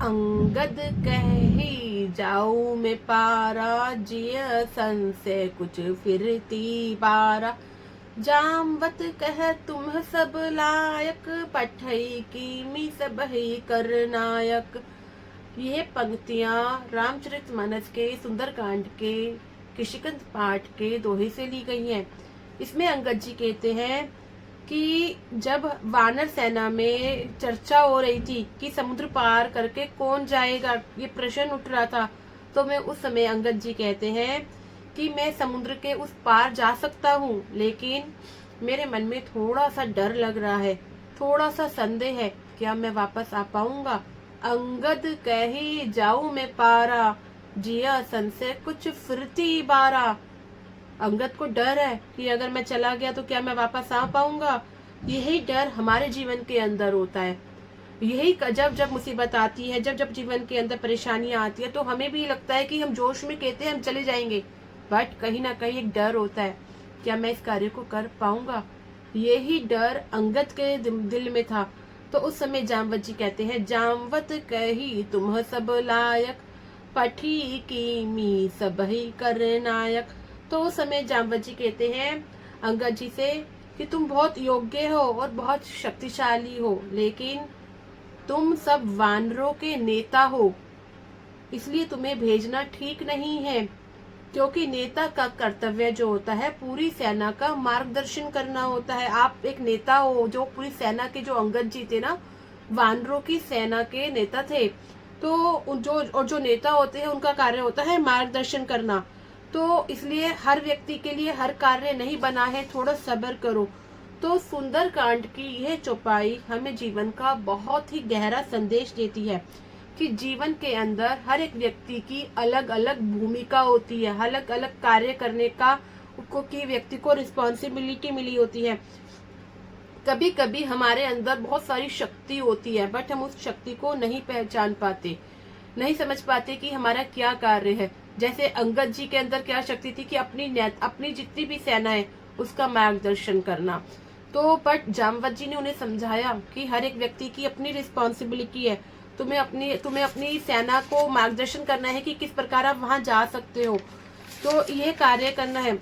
अंगद कही जाऊं मैं पारा, जिय सन से कुछ फिरती बारा। जामवत कह तुम सब लायक, पठई कीमी सब ही कर नायक। ये पंक्तियां रामचरितमानस के सुंदरकांड के किशिकंद पाठ के दोहे से ली गई हैं। इसमें अंगद जी कहते हैं कि जब वानर सेना में चर्चा हो रही थी कि समुद्र पार करके कौन जाएगा, ये प्रश्न उठ रहा था, तो मैं उस समय अंगद जी कहते हैं कि मैं समुद्र के उस पार जा सकता हूँ, लेकिन मेरे मन में थोड़ा सा डर लग रहा है, थोड़ा सा संदेह है, क्या मैं वापस आ पाऊंगा। अंगद कही जाऊं मैं पारा, जिया सन से कुछ फिरती बारा। अंगद को डर है कि अगर मैं चला गया तो क्या मैं वापस आ पाऊंगा। यही डर हमारे जीवन के अंदर होता है। यही जब जब मुसीबत आती है, जब जब जीवन के अंदर परेशानियां आती है, तो हमें भी लगता है कि हम जोश में कहते हैं हम चले जाएंगे, बट कहीं ना कहीं एक डर होता है, क्या मैं इस कार्य को कर पाऊंगा। यही डर अंगद के दिल में था। तो उस समय जामवत जी कहते हैं, जामवत कही तुम सब लायक, पठी कीमी सब ही कर नायक। तो उस समय जामवत जी कहते हैं अंगद जी से कि तुम बहुत योग्य हो और बहुत शक्तिशाली हो, लेकिन तुम सब वानरों के नेता हो, इसलिए तुम्हें भेजना ठीक नहीं है। क्योंकि नेता का कर्तव्य जो होता है पूरी सेना का मार्गदर्शन करना होता है। आप एक नेता हो, जो पूरी सेना के, जो अंगद जी थे ना, वानरों की सेना के नेता थे। तो जो नेता होते हैं उनका कार्य होता है मार्गदर्शन करना। तो इसलिए हर व्यक्ति के लिए हर कार्य नहीं बना है, थोड़ा सब्र करो। तो सुंदरकांड की यह चौपाई हमें जीवन का बहुत ही गहरा संदेश देती है कि जीवन के अंदर हर एक व्यक्ति की अलग अलग भूमिका होती है, अलग अलग कार्य करने का की व्यक्ति को रिस्पॉन्सिबिलिटी मिली होती है। कभी कभी हमारे अंदर बहुत सारी शक्ति होती है, बट हम उस शक्ति को नहीं पहचान पाते, नहीं समझ पाते कि हमारा क्या कार्य है। जैसे अंगद जी के अंदर क्या शक्ति थी कि अपनी जितनी भी सेना है उसका मार्गदर्शन करना। तो बट जामवत जी ने उन्हें समझाया कि हर एक व्यक्ति की अपनी रिस्पॉन्सिबिलिटी है, तुम्हें अपनी सेना को मार्गदर्शन करना है कि किस प्रकार आप वहां जा सकते हो, तो ये कार्य करना है।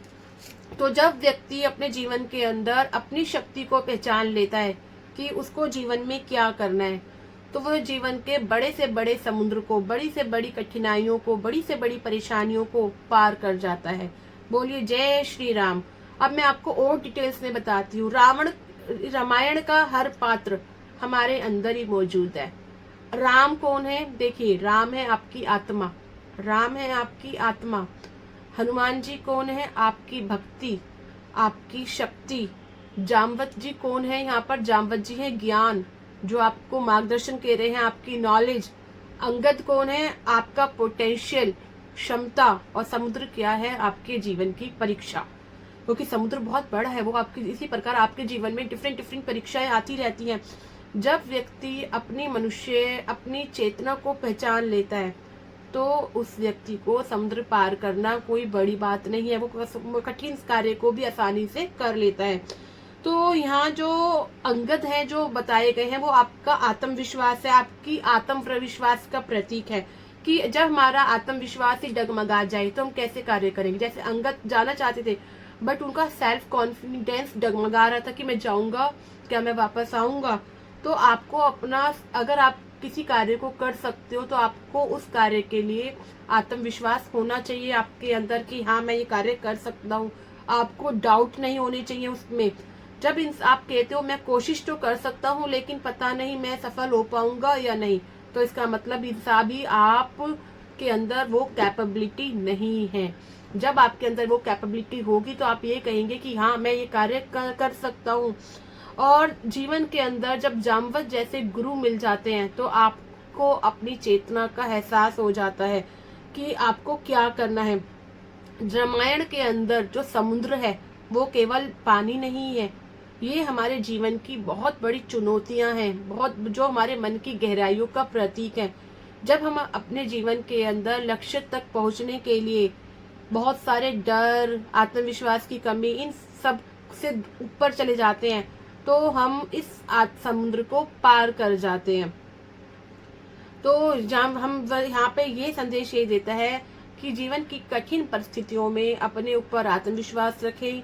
तो जब व्यक्ति अपने जीवन के अंदर अपनी शक्ति को पहचान लेता है कि उसको जीवन में क्या करना है, तो वह जीवन के बड़े से बड़े समुद्र को, बड़ी से बड़ी कठिनाइयों को, बड़ी से बड़ी परेशानियों को पार कर जाता है। बोलिए जय श्री राम। अब मैं आपको और डिटेल्स में बताती हूँ। रामायण का हर पात्र हमारे अंदर ही मौजूद है। राम कौन है? देखिए, राम है आपकी आत्मा, राम है आपकी आत्मा। हनुमान जी कौन है? आपकी भक्ति, आपकी शक्ति। जामवत जी कौन है? यहाँ पर जामवत जी है ज्ञान, जो आपको मार्गदर्शन कर रहे हैं, आपकी नॉलेज। अंगद कौन है? आपका पोटेंशियल, क्षमता। और समुद्र क्या है? आपके जीवन की परीक्षा, क्योंकि समुद्र बहुत बड़ा है। वो आपकी, इसी प्रकार आपके जीवन में डिफरेंट डिफरेंट परीक्षाएं आती रहती हैं। जब व्यक्ति अपनी चेतना को पहचान लेता है, तो उस व्यक्ति को समुद्र पार करना कोई बड़ी बात नहीं है। वो कठिन कार्य को भी आसानी से कर लेता है। तो यहाँ जो अंगद है जो बताए गए हैं, वो आपका आत्मविश्वास है, आपकी आत्मविश्वास का प्रतीक है कि जब हमारा आत्मविश्वास ही डगमगा जाए तो हम कैसे कार्य करेंगे। जैसे अंगद जाना चाहते थे, बट उनका सेल्फ कॉन्फिडेंस डगमगा रहा था कि मैं जाऊंगा, क्या मैं वापस आऊंगा। तो आपको अपना, अगर आप किसी कार्य को कर सकते हो तो आपको उस कार्य के लिए आत्मविश्वास होना चाहिए आपके अंदर कि हाँ मैं ये कार्य कर सकता हूँ। आपको डाउट नहीं होनी चाहिए उसमें। जब आप कहते हो मैं कोशिश तो कर सकता हूँ लेकिन पता नहीं मैं सफल हो पाऊंगा या नहीं, तो इसका मतलब भी आप के अंदर वो कैपेबिलिटी नहीं है। जब आपके अंदर वो कैपेबिलिटी होगी तो आप ये कहेंगे कि हाँ मैं ये कार्य कर सकता हूँ। और जीवन के अंदर जब जामवत जैसे गुरु मिल जाते हैं तो आपको अपनी चेतना का एहसास हो जाता है कि आपको क्या करना है। रामायण के अंदर जो समुद्र है वो केवल पानी नहीं है, ये हमारे जीवन की बहुत बड़ी चुनौतियां हैं, बहुत जो हमारे मन की गहराइयों का प्रतीक है। जब हम अपने जीवन के अंदर लक्ष्य तक पहुंचने के लिए बहुत सारे डर, आत्मविश्वास की कमी, इन सब से ऊपर चले जाते हैं, तो हम इस समुद्र को पार कर जाते हैं। तो जहाँ हम यहाँ पे ये संदेश ये देता है कि जीवन की कठिन परिस्थितियों में अपने ऊपर आत्मविश्वास रखें।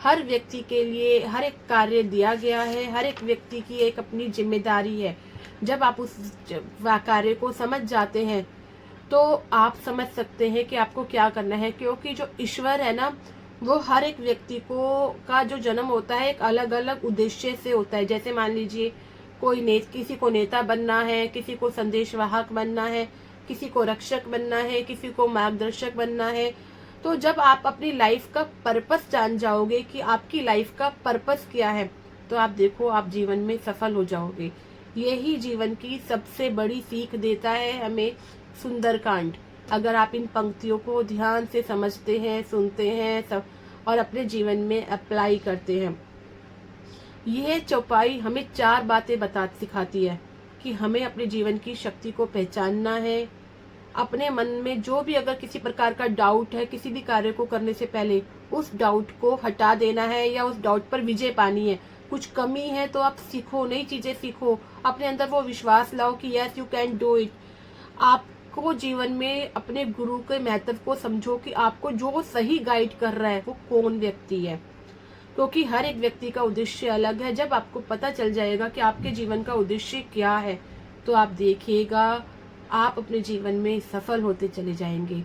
हर व्यक्ति के लिए हर एक कार्य दिया गया है, हर एक व्यक्ति की एक अपनी जिम्मेदारी है। जब आप उस कार्य को समझ जाते हैं तो आप समझ सकते हैं कि आपको क्या करना है, क्योंकि जो ईश्वर है ना, वो हर एक व्यक्ति को का जो जन्म होता है एक अलग अलग उद्देश्य से होता है। जैसे मान लीजिए किसी को नेता बनना है, किसी को संदेशवाहक बनना है, किसी को रक्षक बनना है, किसी को मार्गदर्शक बनना है। तो जब आप अपनी लाइफ का पर्पस जान जाओगे कि आपकी लाइफ का पर्पस क्या है, तो आप देखो आप जीवन में सफल हो जाओगे। यही जीवन की सबसे बड़ी सीख देता है हमें सुंदरकांड। अगर आप इन पंक्तियों को ध्यान से समझते हैं, सुनते हैं सब और अपने जीवन में अप्लाई करते हैं, यह चौपाई हमें 4 बातें सिखाती है कि हमें अपने जीवन की शक्ति को पहचानना है। अपने मन में जो भी अगर किसी प्रकार का डाउट है, किसी भी कार्य को करने से पहले उस डाउट को हटा देना है या उस डाउट पर विजय पानी है। कुछ कमी है तो आप सीखो, नई चीजें सीखो, अपने अंदर वो विश्वास लाओ कि yes you can do it. आपको जीवन में अपने गुरु के महत्व को समझो कि आपको जो सही गाइड कर रहा है वो कौन व्यक्ति है, क्योंकि हर एक व्यक्ति का उद्देश्य अलग है। जब आपको पता चल जाएगा कि आपके जीवन का उद्देश्य क्या है, तो आप देखिएगा आप अपने जीवन में सफल होते चले जाएंगे।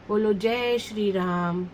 बोलो जय श्री राम।